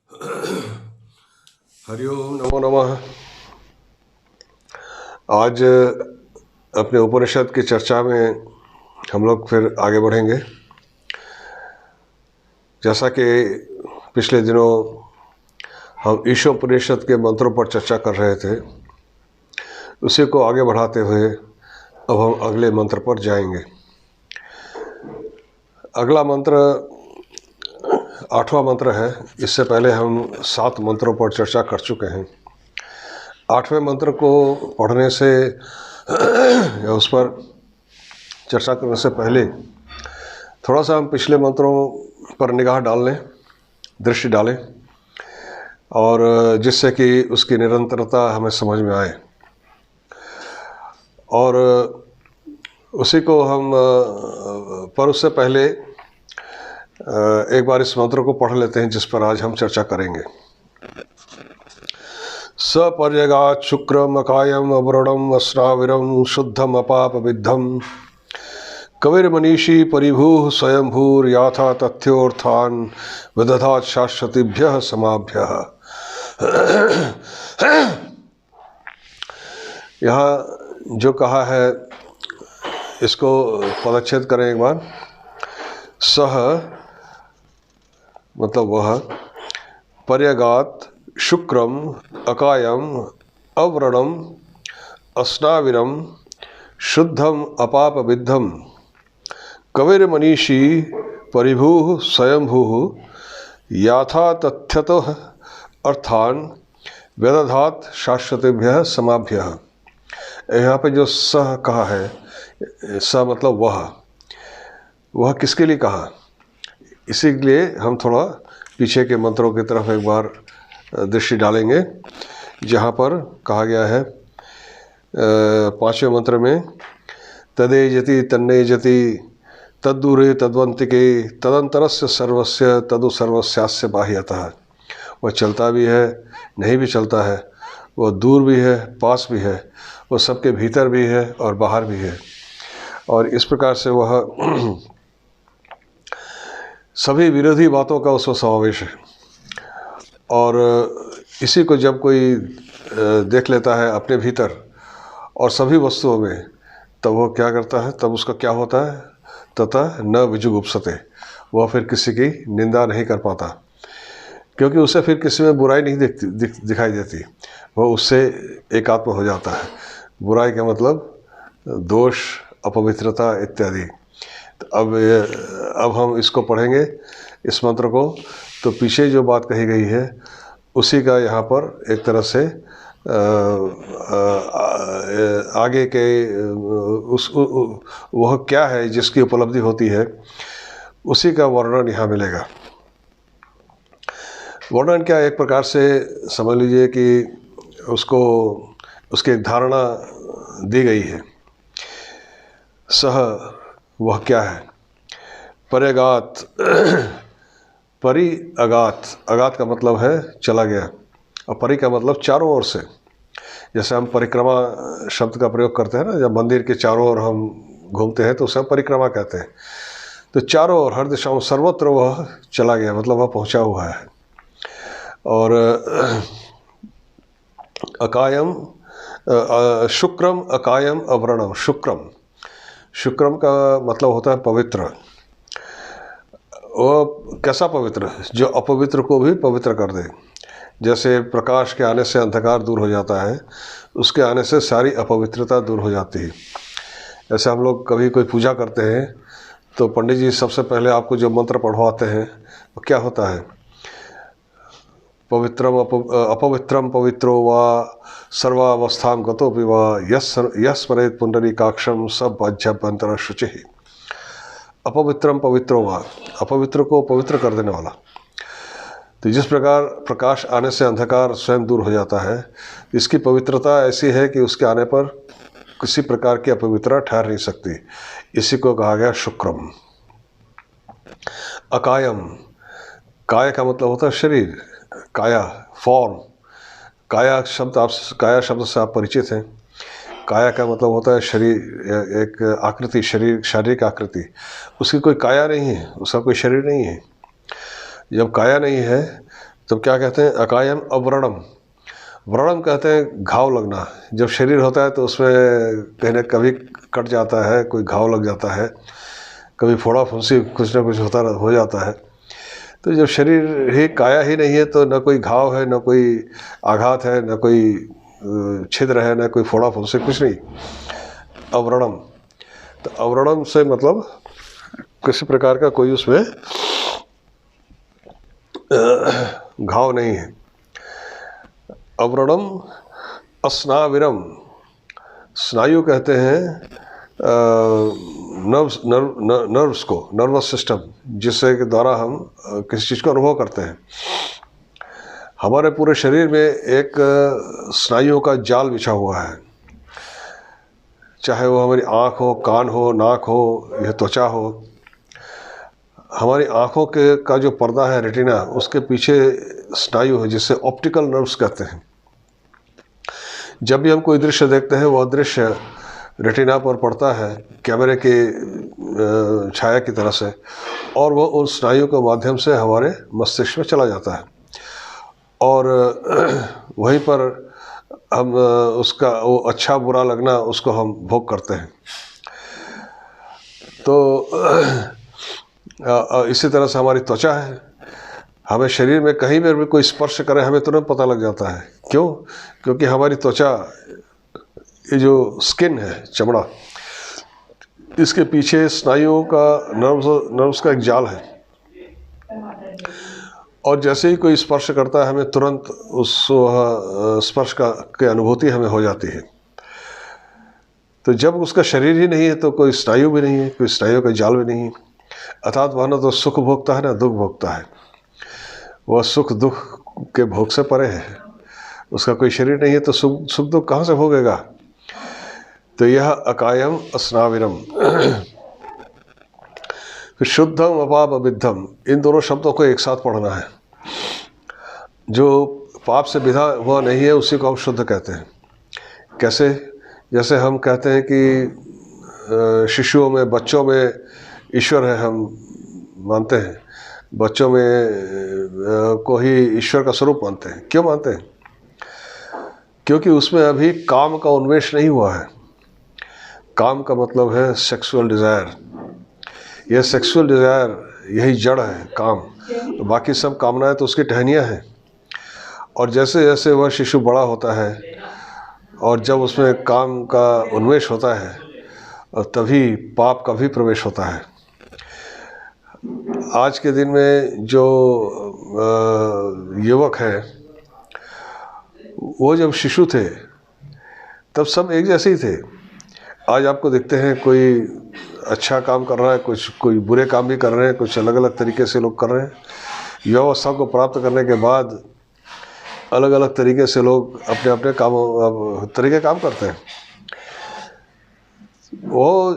हरिओम नमो नमः। आज अपने उपनिषद की चर्चा में हम लोग फिर आगे बढ़ेंगे। जैसा कि पिछले दिनों हम ईशोपनिषद के मंत्रों पर चर्चा कर रहे थे, उसी को आगे बढ़ाते हुए अब हम अगले मंत्र पर जाएंगे। अगला मंत्र 8वां मंत्र है। इससे पहले हम 7 मंत्रों पर चर्चा कर चुके हैं। 8वें मंत्र को पढ़ने से या उस पर चर्चा करने से पहले थोड़ा सा हम पिछले मंत्रों पर निगाह डाल लें, दृष्टि डालें, और जिससे कि उसकी निरंतरता हमें समझ में आए। और उसी को हम पर उससे पहले एक बार इस मंत्र को पढ़ लेते हैं जिस पर आज हम चर्चा करेंगे। सपर्यगात् शुक्रम अकायम अवरणम अस्राविरम शुद्धम अपाप विद्धम कविर्मनीषी परिभूः स्वयंभूर्याथा तथ्योर्थान विदधात् शाश्वतीभ्यः समाभ्यः। यहाँ जो कहा है इसको पदच्छेद करें एक बार। सह मतलब वह, पर्यगात् शुक्रम अकायम अव्रणम अस्नाविरम शुद्धम अपाप विद्धम कविर्मनीषी परिभूः स्वयंभूः याथा तथ्यतः अर्थान व्यदधात् शाश्वतेभ्यः समाभ्यः। यहाँ पे जो सह कहा है, स मतलब वह किसके लिए कहा, इसीलिए हम थोड़ा पीछे के मंत्रों की तरफ एक बार दृष्टि डालेंगे, जहाँ पर कहा गया है 5वें मंत्र में तदेजति तन्नेजति तद्दूरे तद्वंतिके तदंतरस्य सर्वस्य तदु सर्वस्यास्य बाह्यतः। वह चलता भी है, नहीं भी चलता है, वह दूर भी है, पास भी है, वह सबके भीतर भी है और बाहर भी है। और इस प्रकार से वह सभी विरोधी बातों का उसमें समावेश है। और इसी को जब कोई देख लेता है अपने भीतर और सभी वस्तुओं में, तब वो क्या करता है, तब उसका क्या होता है, तथा न विजुगुप्सते, वह फिर किसी की निंदा नहीं कर पाता, क्योंकि उसे फिर किसी में बुराई नहीं दिखाई देती। वह उससे एकात्म हो जाता है। बुराई का मतलब दोष, अपवित्रता इत्यादि। तो अब हम इसको पढ़ेंगे, इस मंत्र को। तो पीछे जो बात कही गई है उसी का यहाँ पर एक तरह से आगे के वह क्या है जिसकी उपलब्धि होती है, उसी का वर्णन यहाँ मिलेगा। वर्णन क्या, एक प्रकार से समझ लीजिए कि उसको उसकी एक धारणा दी गई है। सह वह क्या है, पर्यगात् परि अगात, अगात का मतलब है चला गया, और परि का मतलब चारों ओर से। जैसे हम परिक्रमा शब्द का प्रयोग करते हैं ना, जब मंदिर के चारों ओर हम घूमते हैं तो उसे हम परिक्रमा कहते हैं। तो चारों ओर, हर दिशा में, सर्वत्र वह चला गया, मतलब वह पहुंचा हुआ है। और अकायम शुक्रम अकायम अव्रणम। शुक्रम का मतलब होता है पवित्र। वह कैसा पवित्र, जो अपवित्र को भी पवित्र कर दे। जैसे प्रकाश के आने से अंधकार दूर हो जाता है, उसके आने से सारी अपवित्रता दूर हो जाती है। जैसे हम लोग कभी कोई पूजा करते हैं तो पंडित जी सबसे पहले आपको जो मंत्र पढ़वाते हैं वो क्या होता है, अपवित्रम पवित्रो वा सर्वावस्थां गतोपि वा यः स्मरेत् पुंडरीकाक्षं सभज्जभ्यंतर शुचिः। अपवित्रम पवित्रो वा, अपवित्र को पवित्र कर देने वाला। तो जिस प्रकार प्रकाश आने से अंधकार स्वयं दूर हो जाता है, इसकी पवित्रता ऐसी है कि उसके आने पर किसी प्रकार की अपवित्रता ठहर नहीं सकती। इसी को कहा गया शुक्रम। अकायम, काय का मतलब होता है शरीर, काया फॉर्म। काया शब्द से आप परिचित हैं। काया का मतलब होता है शरीर, एक आकृति, शरीर, शारीरिक आकृति। उसकी कोई काया नहीं है, उसका कोई शरीर नहीं है। जब काया नहीं है तब क्या कहते हैं, अकायम अव्रणम। व्रणम कहते हैं घाव लगना। जब शरीर होता है तो उसमें कहीं ना कभी कट जाता है, कोई घाव लग जाता है, कभी फोड़ा फुंसी कुछ ना कुछ हो जाता है। तो जब शरीर ही काया ही नहीं है तो न कोई घाव है, न कोई आघात है, न कोई छिद्र है, न कोई फोड़ा फुंसी, कुछ नहीं। अव्रणम, तो अव्रणम से मतलब किसी प्रकार का कोई उसमें घाव नहीं है। अव्रणम अस्नाविरम, स्नायु कहते हैं नर्व्स को, नर्वस सिस्टम, जिससे के द्वारा हम किसी चीज़ को अनुभव करते हैं। हमारे पूरे शरीर में एक स्नायुओं का जाल बिछा हुआ है, चाहे वो हमारी आँख हो, कान हो, नाक हो या त्वचा हो। हमारी आँखों के का जो पर्दा है, रेटिना, उसके पीछे स्नायु है जिससे ऑप्टिकल नर्व्स कहते हैं। जब भी हम कोई दृश्य देखते हैं वह दृश्य रेटिना पर पड़ता है कैमरे की छाया की तरह से, और वह उन स्नायु के माध्यम से हमारे मस्तिष्क में चला जाता है, और वहीं पर हम उसका वो अच्छा बुरा लगना उसको हम भोग करते हैं। तो इसी तरह से हमारी त्वचा है। हमें शरीर में कहीं पर भी कोई स्पर्श करे हमें तुरंत पता लग जाता है। क्यों? क्योंकि हमारी त्वचा, ये जो स्किन है, चमड़ा, इसके पीछे स्नायुओं का नर्व्स का एक जाल है, और जैसे ही कोई स्पर्श करता है हमें तुरंत उस स्पर्श की अनुभूति हमें हो जाती है। तो जब उसका शरीर ही नहीं है तो कोई स्नायु भी नहीं है, कोई स्नायु का जाल भी नहीं है। अर्थात वह न तो सुख भोगता है, न दुख भोगता है। वह सुख दुख के भोग से परे है। उसका कोई शरीर नहीं है तो सुख दुख कहाँ से भोगेगा? तो यह अकायम अस्नाविरम। फिर शुद्धम अपाप अविद्धम, इन दोनों शब्दों को एक साथ पढ़ना है। जो पाप से विधा हुआ नहीं है उसी को हम शुद्ध कहते हैं। कैसे? जैसे हम कहते हैं कि शिशुओं में, बच्चों में ईश्वर है, हम मानते हैं। बच्चों में को ही ईश्वर का स्वरूप मानते हैं। क्यों मानते हैं? क्योंकि उसमें अभी काम का उन्मेष नहीं हुआ है। काम का मतलब है सेक्सुअल डिज़ायर। यह सेक्सुअल डिज़ायर, यही जड़ है काम। तो बाकी सब कामनाएं तो उसकी टहनियाँ हैं। और जैसे जैसे वह शिशु बड़ा होता है और जब उसमें काम का उन्मेष होता है, और तभी पाप का भी प्रवेश होता है। आज के दिन में जो युवक हैं, वो जब शिशु थे तब सब एक जैसे ही थे। आज आपको देखते हैं कोई अच्छा काम कर रहा है, कोई बुरे काम भी कर रहे हैं, कुछ अलग अलग तरीके से लोग कर रहे हैं। युवावस्था को प्राप्त करने के बाद अलग अलग तरीके से लोग अपने अपने तरीके काम करते हैं। वो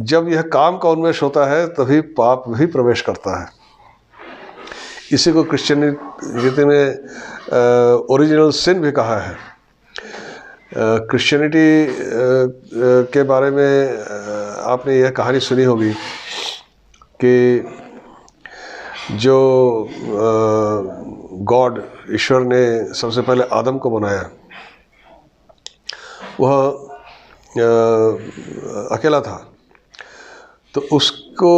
जब यह काम का उन्मेष होता है तभी पाप भी प्रवेश करता है। इसी को क्रिश्चियनिटी में ओरिजिनल सिन भी कहा है। क्रिश्चियनिटी के बारे में आपने यह कहानी सुनी होगी कि जो गॉड, ईश्वर ने सबसे पहले आदम को बनाया, वह अकेला था। तो उसको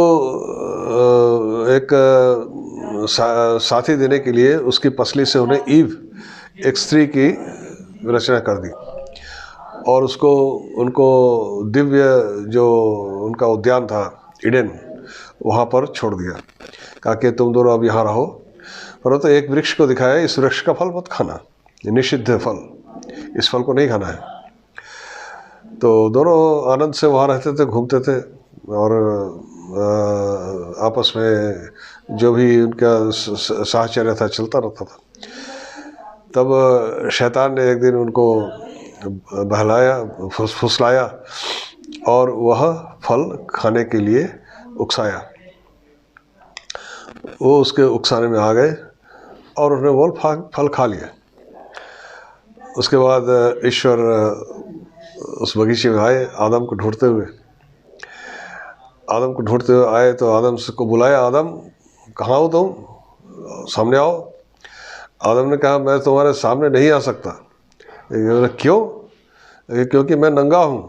एक साथी देने के लिए उसकी पसली से उन्हें ईव, एक स्त्री की रचना कर दी, और उनको दिव्य जो उनका उद्यान था ईडन, वहाँ पर छोड़ दिया। कहा कि तुम दोनों अब यहाँ रहो, परंतु एक वृक्ष को दिखाया, इस वृक्ष का फल मत खाना, निषिद्ध फल, इस फल को नहीं खाना है। तो दोनों आनंद से वहाँ रहते थे, घूमते थे, और आपस में जो भी उनका साहचर्य था चलता रहता था। तब शैतान ने एक दिन उनको बहलाया, फुसलाया, और वह फल खाने के लिए उकसाया। वो उसके उकसाने में आ गए और उन्होंने वो फल खा लिया। उसके बाद ईश्वर उस बगीचे में आए, आदम को ढूंढते हुए आए तो आदम को बुलाया, आदम कहाँ हो तुम, सामने आओ। आदम ने कहा मैं तुम्हारे सामने नहीं आ सकता। बोला क्यों? क्योंकि मैं नंगा हूँ।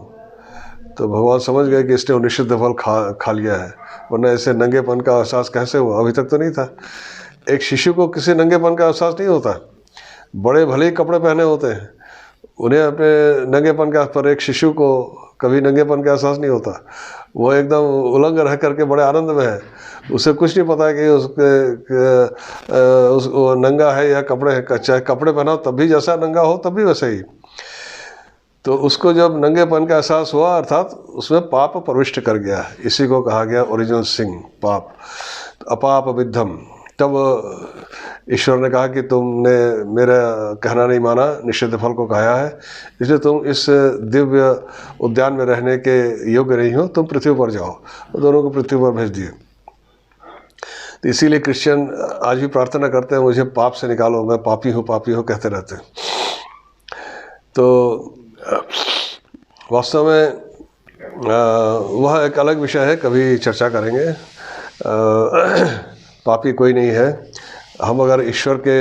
तो भगवान समझ गए कि इसने निषिद्ध फल खा लिया है, वरना ऐसे नंगेपन का एहसास कैसे हुआ? अभी तक तो नहीं था। एक शिशु को किसी नंगेपन का एहसास नहीं होता। बड़े भले ही कपड़े पहने होते हैं, उन्हें अपने नंगेपन का, पर एक शिशु को कभी नंगेपन का एहसास नहीं होता। वो एकदम उलंग रह करके बड़े आनंद में है। उसे कुछ नहीं पता कि वो नंगा है या कपड़े हैं। चाहे कपड़े पहनाओ तब भी जैसा नंगा हो तब भी वैसे ही। तो उसको जब नंगेपन का एहसास हुआ, अर्थात उसमें पाप प्रविष्ट कर गया। इसी को कहा गया ओरिजिनल सिंह, पाप। अपाप विद्धम। तब ईश्वर ने कहा कि तुमने मेरा कहना नहीं माना, निषिद्ध फल को खाया है, इसलिए तुम इस दिव्य उद्यान में रहने के योग्य नहीं हो, तुम पृथ्वी पर जाओ। तो दोनों को पृथ्वी पर भेज दिए। तो इसीलिए क्रिश्चियन आज भी प्रार्थना करते हैं, मुझे पाप से निकालो, मैं पापी हूँ कहते रहते हैं। तो वास्तव में वह एक अलग विषय है, कभी चर्चा करेंगे। पापी कोई नहीं है। हम अगर ईश्वर के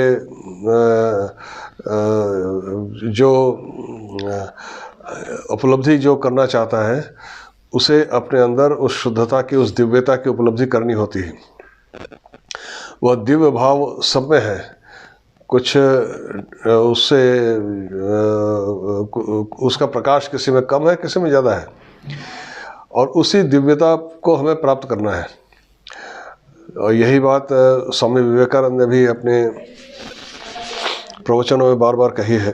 जो उपलब्धि जो करना चाहता है, उसे अपने अंदर उस शुद्धता की, उस दिव्यता की उपलब्धि करनी होती है। वह दिव्य भाव सब में है। कुछ उससे उसका प्रकाश किसी में कम है, किसी में ज़्यादा है, और उसी दिव्यता को हमें प्राप्त करना है। और यही बात स्वामी विवेकानंद ने भी अपने प्रवचनों में बार बार कही है।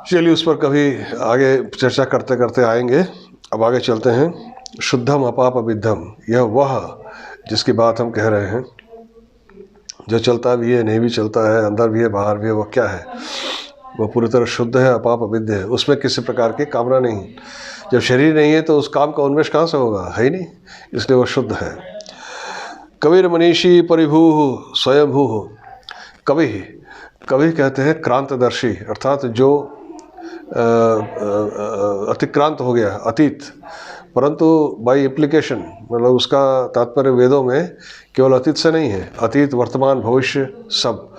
चलिए उस पर कभी आगे चर्चा करते करते आएंगे। अब आगे चलते हैं। शुद्धम अपाप विद्धम, यह वह जिसकी बात हम कह रहे हैं, जो चलता भी है, नहीं भी चलता है, अंदर भी है, बाहर भी है, वह क्या है? वह पूरी तरह शुद्ध है, अपाप विद्ध है। उसमें किसी प्रकार की कामना नहीं। जब शरीर नहीं है तो उस काम का उन्मेष कहाँ से होगा? है ही नहीं। इसलिए वह शुद्ध है। कबीर मनीषी परिभू स्वयंभू। कवि, कवि कहते हैं क्रांतदर्शी, अर्थात जो अतिक्रांत हो गया, अतीत, परंतु बाई एप्लीकेशन, मतलब उसका तात्पर्य वेदों में केवल अतीत से नहीं है, अतीत, वर्तमान, भविष्य, सब,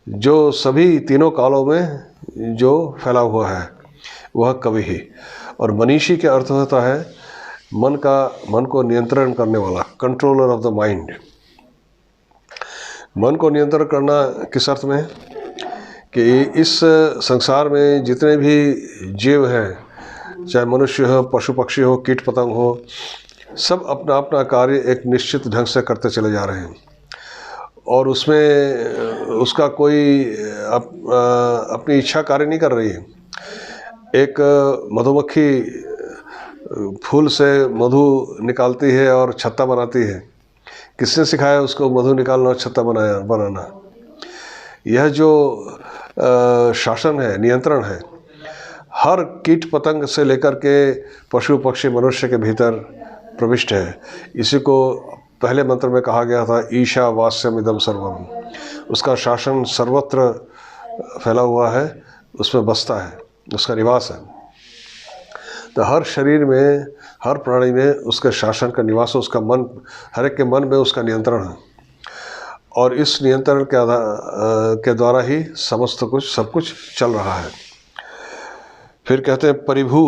जो सभी तीनों कालों में जो फैला हुआ है, वह कवि ही। और मनीषी के अर्थ होता है मन को नियंत्रण करने वाला, कंट्रोलर ऑफ द माइंड। मन को नियंत्रण करना किस अर्थ में? कि इस संसार में जितने भी जीव हैं, चाहे मनुष्य हो, पशु पक्षी हो, कीट पतंग हो, सब अपना अपना कार्य एक निश्चित ढंग से करते चले जा रहे हैं, और उसमें उसका कोई अपनी इच्छा कार्य नहीं कर रही है। एक मधुमक्खी फूल से मधु निकालती है और छत्ता बनाती है। किसने सिखाया उसको मधु निकालना और छत्ता बनाना? यह जो शासन है, नियंत्रण है, हर कीट पतंग से लेकर के पशु पक्षी मनुष्य के भीतर प्रविष्ट है। इसी को पहले मंत्र में कहा गया था, ईशा वास्यम इदम सर्वम। उसका शासन सर्वत्र फैला हुआ है, उसमें बसता है, उसका निवास है। तो हर शरीर में, हर प्राणी में उसके शासन का निवास है, उसका मन, हर एक के मन में उसका नियंत्रण है, और इस नियंत्रण के द्वारा ही समस्त कुछ, सब कुछ चल रहा है। फिर कहते हैं परिभू।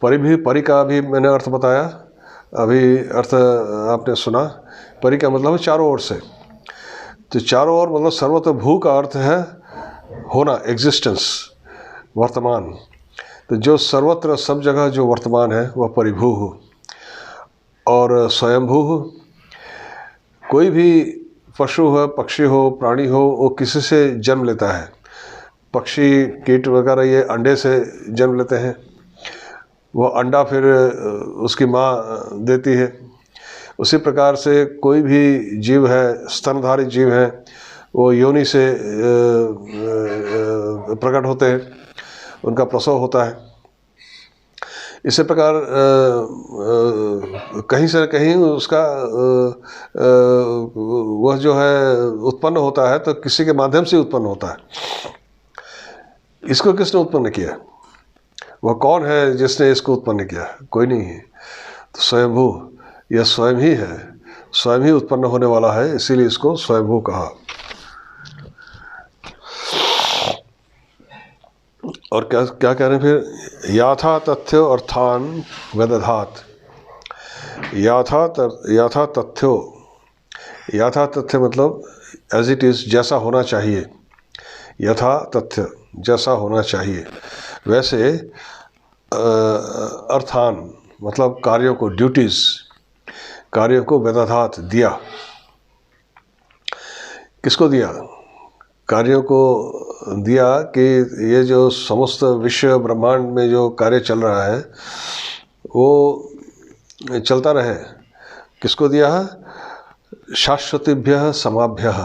परि का भी मैंने अर्थ बताया, अभी अर्थ आपने सुना। परि का मतलब है चारों ओर से। तो चारों ओर मतलब सर्वत्र, भू का अर्थ है होना, एग्जिस्टेंस, वर्तमान। तो जो सर्वत्र, सब जगह जो वर्तमान है वह परिभू। और स्वयंभू, कोई भी पशु हो, पक्षी हो, प्राणी हो, वो किसी से जन्म लेता है। पक्षी, कीट वगैरह ये अंडे से जन्म लेते हैं, वह अंडा फिर उसकी माँ देती है। उसी प्रकार से कोई भी जीव है, स्तनधारी जीव है, वो योनि से प्रकट होते हैं, उनका प्रसव होता है। इसी प्रकार कहीं से कहीं उसका वह जो है उत्पन्न होता है, तो किसी के माध्यम से उत्पन्न होता है। इसको किसने उत्पन्न किया? वह कौन है जिसने इसको उत्पन्न किया? कोई नहीं है। तो स्वयंभू, यह स्वयं ही है, स्वयं ही उत्पन्न होने वाला है, इसीलिए इसको स्वयंभू कहा। और क्या क्या कह रहे हैं फिर, याथा तथ्यो अर्थान वेदधात। याथा तथ्यो, याथा तथ्य मतलब एज इट इज़, जैसा होना चाहिए। यथा तथ्य, जैसा होना चाहिए वैसे। अर्थान मतलब कार्यों को, ड्यूटीज़, कार्यों को वेदधात दिया। किसको दिया? कार्यों को दिया कि ये जो समस्त विश्व ब्रह्मांड में जो कार्य चल रहा है वो चलता रहे। किसको दिया है? शाश्वतीभ्यः समाभ्यः।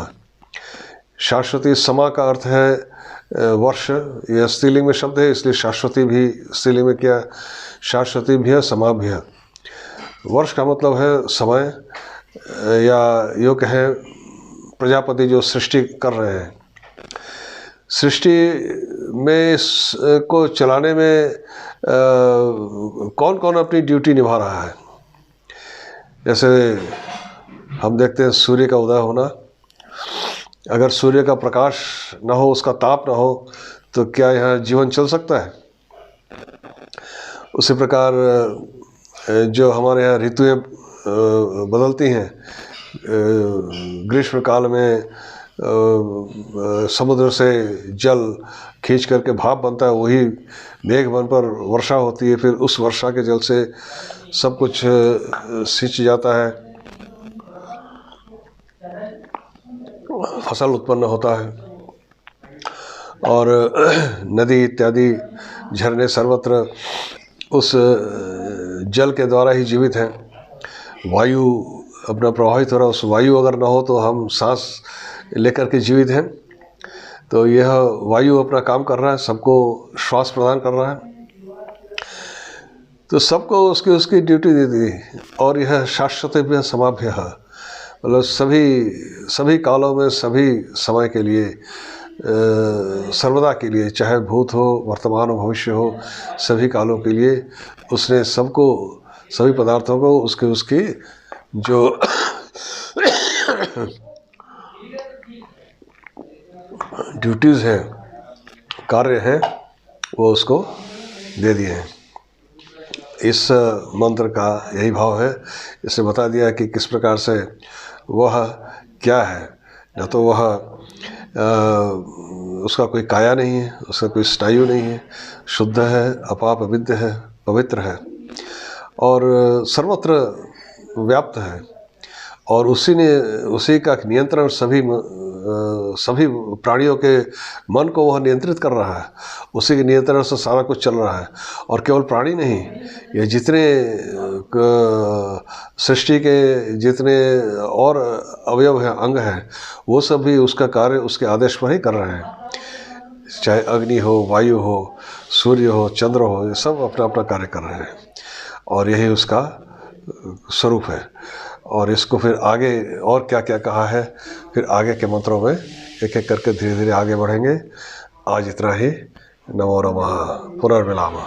शाश्वती, समा का अर्थ है वर्ष, यह स्त्रीलिंग में शब्द है इसलिए शाश्वती भी स्त्रीलिंग में किया। शाश्वतीभ्यः समाभ्यः, वर्ष का मतलब है समय, या यो कहें प्रजापति जो सृष्टि कर रहे हैं। सृष्टि में को चलाने में कौन कौन अपनी ड्यूटी निभा रहा है। जैसे हम देखते हैं सूर्य का उदय होना, अगर सूर्य का प्रकाश न हो, उसका ताप न हो, तो क्या यहाँ जीवन चल सकता है? उसी प्रकार जो हमारे यहाँ ऋतुएं बदलती हैं, ग्रीष्म काल में समुद्र से जल खींच करके भाप बनता है, वही मेघ बन पर वर्षा होती है, फिर उस वर्षा के जल से सब कुछ सिंच जाता है, फसल उत्पन्न होता है। और नदी इत्यादि झरने सर्वत्र उस जल के द्वारा ही जीवित हैं। वायु अपना प्रभावित हो रहा है, उस वायु अगर ना हो तो हम सांस लेकर के जीवित हैं। तो यह वायु अपना काम कर रहा है, सबको श्वास प्रदान कर रहा है, तो सबको उसकी उसकी ड्यूटी दे दी। और यह शाश्वतीभ्यः समाभ्यः मतलब सभी कालों में, सभी समय के लिए, सर्वदा के लिए, चाहे भूत हो, वर्तमान हो, भविष्य हो, सभी कालों के लिए उसने सबको, सभी पदार्थों को उसकी जो ड्यूटीज़ हैं, कार्य हैं, वो उसको दे दिए हैं। इस मंत्र का यही भाव है। इसे बता दिया कि किस प्रकार से वह क्या है। न तो वह उसका कोई काया नहीं है, उसका कोई स्नायु नहीं है, शुद्ध है, अपाप अविद्य है, पवित्र है और सर्वत्र व्याप्त है। और उसी का नियंत्रण सभी प्राणियों के मन को वह नियंत्रित कर रहा है। उसी के नियंत्रण से सारा कुछ चल रहा है। और केवल प्राणी नहीं, ये जितने सृष्टि के जितने और अवयव हैं, अंग हैं, वो सब भी उसका कार्य उसके आदेश पर ही कर रहे हैं। चाहे अग्नि हो, वायु हो, सूर्य हो, चंद्र हो, ये सब अपना अपना कार्य कर रहे हैं और यही उसका स्वरूप है। और इसको फिर आगे और क्या क्या कहा है, फिर आगे के मंत्रों में एक एक करके धीरे धीरे आगे बढ़ेंगे। आज इतना ही। नमो नमः। पुनर्मिलामः।